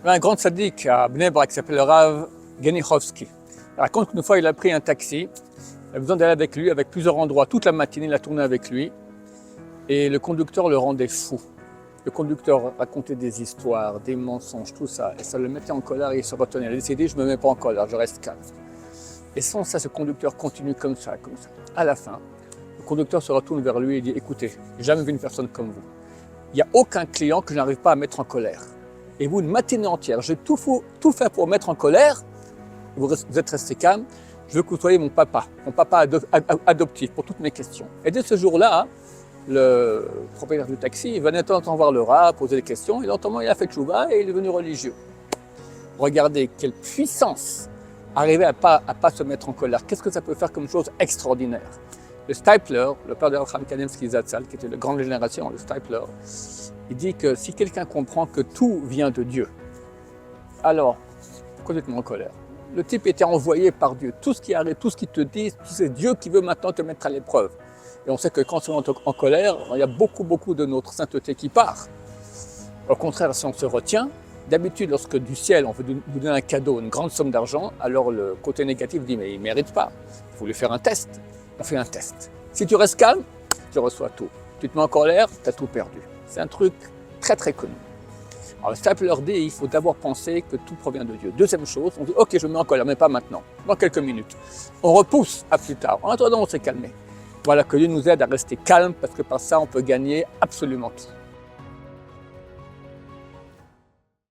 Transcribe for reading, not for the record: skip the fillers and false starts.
Il y a un grand sadique à Bnei Brak qui s'appelle le Rav Genichovski. Il raconte qu'une fois il a pris un taxi, il a besoin d'aller avec lui, avec plusieurs endroits. Toute la matinée, il a tourné avec lui et le conducteur le rendait fou. Le conducteur racontait des histoires, des mensonges, tout ça. Et ça le mettait en colère et il se retenait. Il a décidé, je ne me mets pas en colère, je reste calme. Et sans ça, ce conducteur continue comme ça, comme ça. À la fin, le conducteur se retourne vers lui et dit, écoutez, j'ai jamais vu une personne comme vous. Il n'y a aucun client que je n'arrive pas à mettre en colère. Et vous, une matinée entière, j'ai tout fait pour mettre en colère. Vous êtes resté calme. Je veux que vous soyez mon papa adoptif pour toutes mes questions. Et dès ce jour-là, le propriétaire du taxi venait de temps en temps voir le rat, poser des questions, et lentement il a fait tchouva et il est devenu religieux. Regardez quelle puissance arriver à pas se mettre en colère. Qu'est-ce que ça peut faire comme chose extraordinaire? Le Steipler, le père de Abraham Kanevsky Zatzal, qui était de grande génération, le Steipler, il dit que si quelqu'un comprend que tout vient de Dieu, alors complètement en colère. Le type était envoyé par Dieu. Tout ce qui arrive, tout ce qu'il te dit, c'est Dieu qui veut maintenant te mettre à l'épreuve. Et on sait que quand on est en colère, il y a beaucoup de notre sainteté qui part. Au contraire, si on se retient, d'habitude, lorsque du ciel, on veut nous donner un cadeau, une grande somme d'argent, alors le côté négatif dit, mais il ne mérite pas. Il faut lui faire un test. On fait un test. Si tu restes calme, tu reçois tout. Tu te mets en colère, tu as tout perdu. C'est un truc très connu. Alors le Stapler dit, il faut d'abord penser que tout provient de Dieu. Deuxième chose, on dit, ok, je me mets en colère, mais pas maintenant, dans quelques minutes. On repousse à plus tard. En attendant, on s'est calmé. Voilà, que Dieu nous aide à rester calme, parce que par ça, on peut gagner absolument tout.